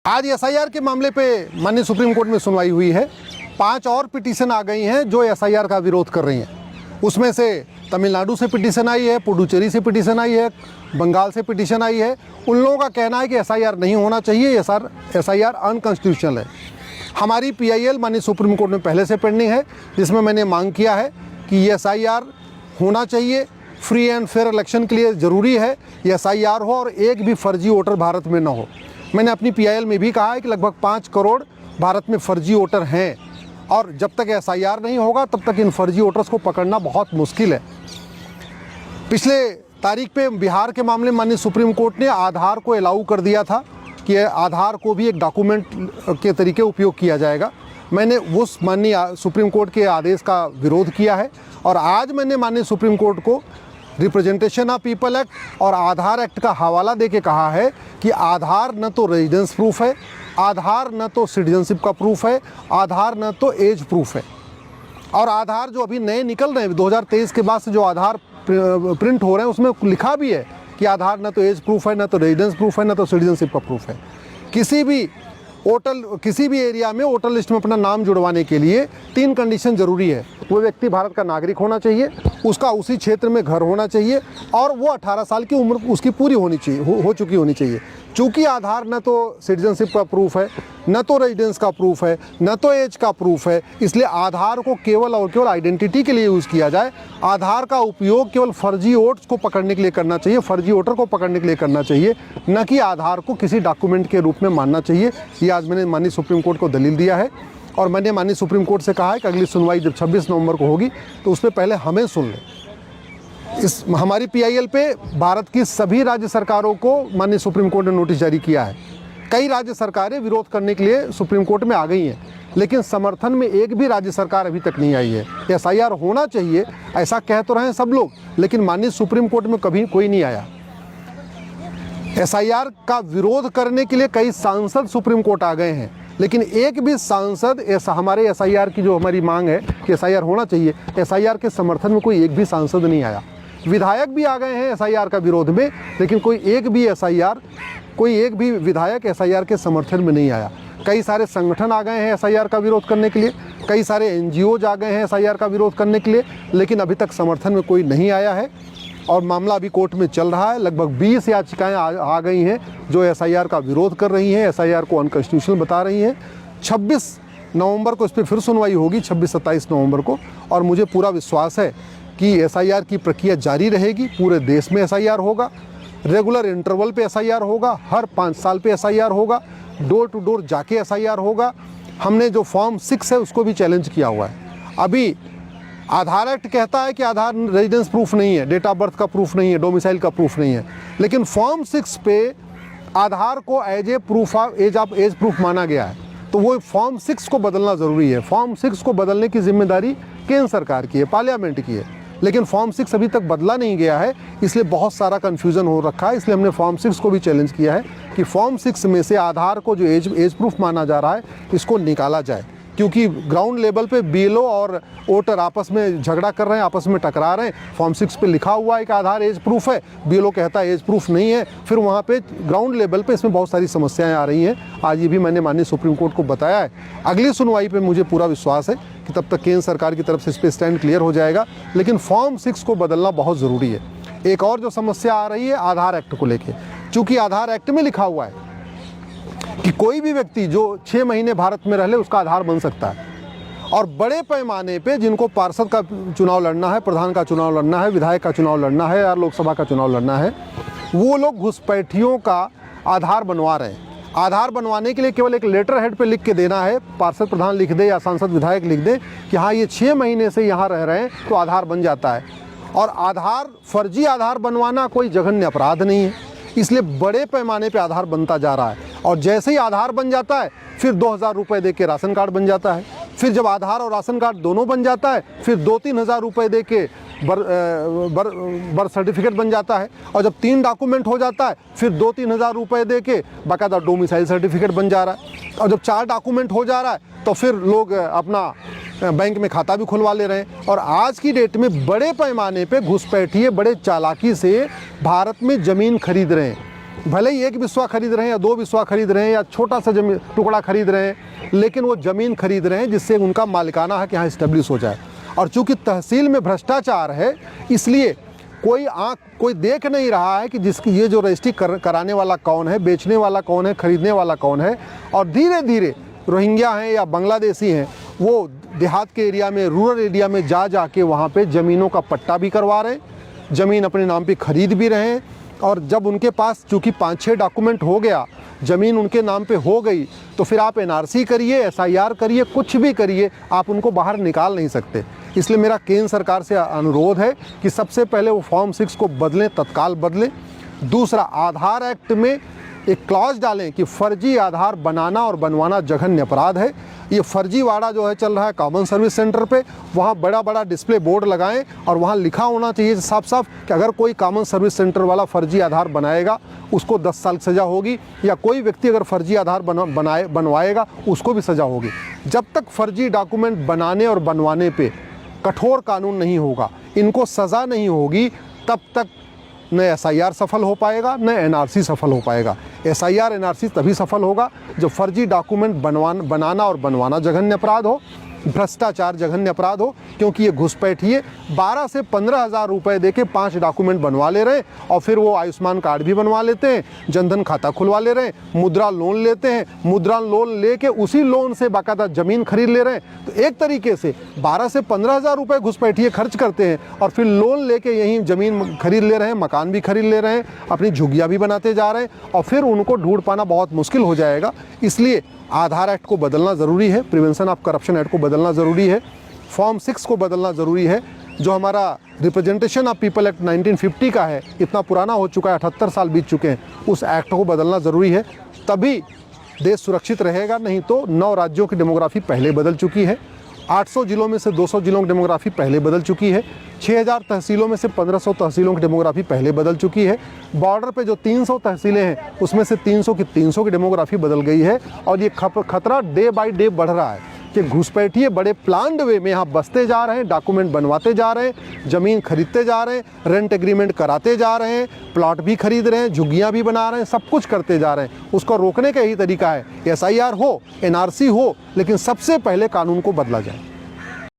आज एसआईआर के मामले पे माननीय सुप्रीम कोर्ट में सुनवाई हुई है। 5 और पिटीशन आ गई हैं जो एसआईआर का विरोध कर रही हैं। उसमें से तमिलनाडु से पिटीशन आई है, पुडुचेरी से पिटीशन आई है, बंगाल से पिटीशन आई है। उन लोगों का कहना है कि एसआईआर नहीं होना चाहिए, एसआईआर अनकॉन्स्टिट्यूशनल है। हमारी पीआईएल माननीय सुप्रीम कोर्ट में पहले से पेंडिंग है, जिसमें मैंने मांग किया है कि ये एसआईआर होना चाहिए। फ्री एंड फेयर इलेक्शन के लिए ज़रूरी है ये एसआईआर हो और एक भी फर्जी वोटर भारत में न हो। मैंने अपनी पीआईएल में भी कहा है कि लगभग 5 करोड़ भारत में फर्जी वोटर हैं और जब तक एसआईआर नहीं होगा तब तक इन फर्जी वोटर्स को पकड़ना बहुत मुश्किल है। पिछले तारीख पे बिहार के मामले में माननीय सुप्रीम कोर्ट ने आधार को अलाउ कर दिया था कि आधार को भी एक डॉक्यूमेंट के तरीके उपयोग किया जाएगा। मैंने उस माननीय सुप्रीम कोर्ट के आदेश का विरोध किया है और आज मैंने माननीय सुप्रीम कोर्ट को रिप्रेजेंटेशन ऑफ पीपल एक्ट और आधार एक्ट का हवाला देके कहा है कि आधार न तो रेजिडेंस प्रूफ है, आधार न तो सिटीजनशिप का प्रूफ है, आधार न तो एज प्रूफ है। और आधार जो अभी नए निकल रहे हैं 2023 के बाद से जो आधार प्रिंट हो रहे हैं उसमें लिखा भी है कि आधार न तो एज प्रूफ है, न तो रेजिडेंस प्रूफ है, न तो सिटीजनशिप का प्रूफ है। किसी भी एरिया में वोटर लिस्ट में अपना नाम जुड़वाने के लिए 3 कंडीशन ज़रूरी है। वो व्यक्ति भारत का नागरिक होना चाहिए, उसका उसी क्षेत्र में घर होना चाहिए और वो 18 साल की उम्र उसकी पूरी होनी चाहिए, हो चुकी होनी चाहिए। चूँकि आधार न तो सिटीजनशिप का प्रूफ है, न तो रेजिडेंस का प्रूफ है, न तो एज का प्रूफ है, इसलिए आधार को केवल और केवल आइडेंटिटी के लिए यूज़ किया जाए। आधार का उपयोग केवल फर्जी वोट्स को पकड़ने के लिए करना चाहिए, फर्जी वोटर को पकड़ने के लिए करना चाहिए, न कि आधार को किसी डॉक्यूमेंट के रूप में मानना चाहिए। ये आज मैंने माननीय सुप्रीम कोर्ट को दलील दिया है और मैंने माननीय सुप्रीम कोर्ट से कहा है कि अगली सुनवाई जब 26 नवंबर को होगी तो उससे पहले हमें सुन लें। इस हमारी पीआईएल पे भारत की सभी राज्य सरकारों को माननीय सुप्रीम कोर्ट ने नोटिस जारी किया है। कई राज्य सरकारें विरोध करने के लिए सुप्रीम कोर्ट में आ गई हैं, लेकिन समर्थन में एक भी राज्य सरकार अभी तक नहीं आई है। एसआईआर होना चाहिए ऐसा कह तो रहे हैं सब लोग, लेकिन माननीय सुप्रीम कोर्ट में कभी कोई नहीं आया। एसआईआर का विरोध करने के लिए कई सांसद सुप्रीम कोर्ट आ गए हैं, लेकिन एक भी सांसद हमारे एसआईआर की जो हमारी मांग है कि एसआईआर होना चाहिए, एसआईआर के समर्थन में कोई एक भी सांसद नहीं आया। विधायक भी आ गए हैं एसआईआर का विरोध में, लेकिन कोई एक भी विधायक एसआईआर के समर्थन में नहीं आया। कई सारे संगठन आ गए हैं एसआईआर का विरोध करने के लिए, कई सारे एनजीओज आ गए हैं एसआईआर का विरोध करने के लिए, लेकिन अभी तक समर्थन में कोई नहीं आया है और मामला अभी कोर्ट में चल रहा है। लगभग 20 याचिकाएं आ गई हैं जो एसआईआर का विरोध कर रही हैं, एसआईआर को अनकॉन्स्टिट्यूशनल बता रही हैं। 26 नवंबर को इस पर फिर सुनवाई होगी, 26-27 नवंबर को, और मुझे पूरा विश्वास है कि एसआईआर की प्रक्रिया जारी रहेगी। पूरे देश में एसआईआर होगा, रेगुलर इंटरवल पे एसआईआर होगा, हर 5 साल पे एसआईआर होगा, डोर टू डोर जाके एसआईआर होगा। हमने जो फॉर्म 6 है उसको भी चैलेंज किया हुआ है। अभी आधार एक्ट कहता है कि आधार रेजिडेंस प्रूफ नहीं है, डेट ऑफ बर्थ का प्रूफ नहीं है, डोमिसाइल का प्रूफ नहीं है, लेकिन फॉर्म 6 पे आधार को as a proof of age proof माना गया है। तो वो फॉर्म 6 को बदलना ज़रूरी है। फॉर्म 6 को बदलने की जिम्मेदारी केंद्र सरकार की है, पार्लियामेंट की है, लेकिन फॉर्म 6 अभी तक बदला नहीं गया है, इसलिए बहुत सारा कन्फ्यूज़न हो रखा है। इसलिए हमने फॉर्म 6 को भी चैलेंज किया है कि फॉर्म 6 में से आधार को जो एज प्रूफ माना जा रहा है इसको निकाला जाए, क्योंकि ग्राउंड लेवल पे बीएलओ और वोटर आपस में झगड़ा कर रहे हैं, आपस में टकरा रहे हैं। फॉर्म 6 पे लिखा हुआ है कि आधार एज प्रूफ है, बीएलओ कहता है एज प्रूफ नहीं है, फिर वहाँ पे ग्राउंड लेवल पे इसमें बहुत सारी समस्याएं आ रही हैं। आज ये भी मैंने माननीय सुप्रीम कोर्ट को बताया है। अगली सुनवाई पे मुझे पूरा विश्वास है कि तब तक केंद्र सरकार की तरफ से इस पर स्टैंड क्लियर हो जाएगा, लेकिन फॉर्म 6 को बदलना बहुत ज़रूरी है। एक और जो समस्या आ रही है आधार एक्ट को लेके, चूँकि आधार एक्ट में लिखा हुआ है कि कोई भी व्यक्ति जो 6 महीने भारत में रह ले उसका आधार बन सकता है, और बड़े पैमाने पे जिनको पार्षद का चुनाव लड़ना है, प्रधान का चुनाव लड़ना है, विधायक का चुनाव लड़ना है या लोकसभा का चुनाव लड़ना है, वो लोग घुसपैठियों का आधार बनवा रहे हैं। आधार बनवाने के लिए केवल एक लेटर हेड पे लिख के देना है, पार्षद प्रधान लिख दे या सांसद विधायक लिख दे कि हाँ ये 6 महीने से यहाँ रह रहे हैं, तो आधार बन जाता है। और फर्जी आधार बनवाना कोई जघन्य अपराध नहीं है, इसलिए बड़े पैमाने पे आधार बनता जा रहा है। और जैसे ही आधार बन जाता है फिर 2000 रुपये दे के राशन कार्ड बन जाता है, फिर जब आधार और राशन कार्ड दोनों बन जाता है फिर 2-3 हज़ार रुपये दे के बर्थ सर्टिफिकेट बन जाता है, और जब 3 डॉक्यूमेंट हो जाता है फिर 2-3 हज़ार रुपये दे के बाकायदा डोमिसाइल सर्टिफिकेट बन जा रहा है, और जब 4 डॉक्यूमेंट हो जा रहा है तो फिर लोग अपना बैंक में खाता भी खुलवा ले रहे हैं। और आज की डेट में बड़े पैमाने पे घुसपैठिए बड़े चालाकी से भारत में ज़मीन खरीद रहे हैं। भले ही एक बिस्वा खरीद रहे हैं या 2 बिस्वा खरीद रहे हैं या छोटा सा जमीन टुकड़ा खरीद रहे हैं, लेकिन वो ज़मीन खरीद रहे हैं जिससे उनका मालिकाना हक यहाँ इस्टेब्लिश हो जाए। और चूंकि तहसील में भ्रष्टाचार है, इसलिए कोई देख नहीं रहा है कि जिसकी ये जो रजिस्ट्री कराने वाला कौन है, बेचने वाला कौन है, खरीदने वाला कौन है। और धीरे धीरे रोहिंग्या हैं या बांग्लादेशी हैं, वो देहात के एरिया में, रूरल एरिया में जा के वहाँ पे ज़मीनों का पट्टा भी करवा रहे हैं, ज़मीन अपने नाम पे खरीद भी रहे हैं। और जब उनके पास चूँकि 5-6 डॉक्यूमेंट हो गया, ज़मीन उनके नाम पे हो गई, तो फिर आप NRC करिए, SIR करिए, कुछ भी करिए, आप उनको बाहर निकाल नहीं सकते। इसलिए मेरा केंद्र सरकार से अनुरोध है कि सबसे पहले वो फॉर्म 6 को बदलें, तत्काल बदलें। दूसरा, आधार एक्ट में एक क्लॉज डालें कि फर्जी आधार बनाना और बनवाना जघन्य अपराध है। ये फर्जीवाड़ा जो है चल रहा है कॉमन सर्विस सेंटर पे, वहाँ बड़ा डिस्प्ले बोर्ड लगाएं और वहाँ लिखा होना चाहिए साफ साफ कि अगर कोई कॉमन सर्विस सेंटर वाला फर्जी आधार बनाएगा उसको 10 साल सज़ा होगी, या कोई व्यक्ति अगर फर्जी आधार बनवाएगा उसको भी सज़ा होगी। जब तक फर्जी डॉक्यूमेंट बनाने और बनवाने पे कठोर कानून नहीं होगा, इनको सज़ा नहीं होगी, तब तक न SIR सफल हो पाएगा, न NRC सफल हो पाएगा। SIR NRC तभी सफल होगा जब फर्जी डॉक्यूमेंट बनाना और बनवाना जघन्य अपराध हो, भ्रष्टाचार जघन्य अपराध हो। क्योंकि ये घुसपैठिए 12 से 15 हज़ार रुपये दे के 5 डॉक्यूमेंट बनवा ले रहे हैं और फिर वो आयुष्मान कार्ड भी बनवा लेते हैं, जनधन खाता खुलवा ले रहे हैं, मुद्रा लोन लेते हैं, मुद्रा लोन लेके उसी लोन से बाकायदा ज़मीन खरीद ले रहे हैं। तो एक तरीके से 12 से 15 हज़ार रुपये घुसपैठिए खर्च करते हैं और फिर लोन लेके यहीं ज़मीन खरीद ले रहे हैं, मकान भी खरीद ले रहे हैं, अपनी झुग्गियाँ भी बनाते जा रहे हैं और फिर उनको ढूंढ पाना बहुत मुश्किल हो जाएगा। इसलिए आधार एक्ट को बदलना ज़रूरी है, प्रिवेंशन ऑफ करप्शन एक्ट को बदलना ज़रूरी है, फॉर्म 6 को बदलना ज़रूरी है। जो हमारा रिप्रेजेंटेशन ऑफ पीपल एक्ट 1950 का है, इतना पुराना हो चुका है, 78 साल बीत चुके हैं, उस एक्ट को बदलना ज़रूरी है, तभी देश सुरक्षित रहेगा। नहीं तो 9 राज्यों की डेमोग्राफी पहले बदल चुकी है, 800 जिलों में से 200 जिलों की डेमोग्राफी पहले बदल चुकी है, 6000 तहसीलों में से 1500 तहसीलों की डेमोग्राफी पहले बदल चुकी है, बॉर्डर पे जो 300 तहसीलें हैं उसमें से 300 की डेमोग्राफी बदल गई है। और ये खतरा डे बाय डे बढ़ रहा है कि घुसपैठिए बड़े प्लान्ड वे में यहाँ बसते जा रहे हैं, डॉक्यूमेंट बनवाते जा रहे हैं, ज़मीन खरीदते जा रहे हैं, रेंट एग्रीमेंट कराते जा रहे हैं, प्लॉट भी खरीद रहे हैं, झुग्गियाँ भी बना रहे हैं, सब कुछ करते जा रहे हैं। उसको रोकने का यही तरीका है, SIR हो, NRC हो, लेकिन सबसे पहले कानून को बदला जाए।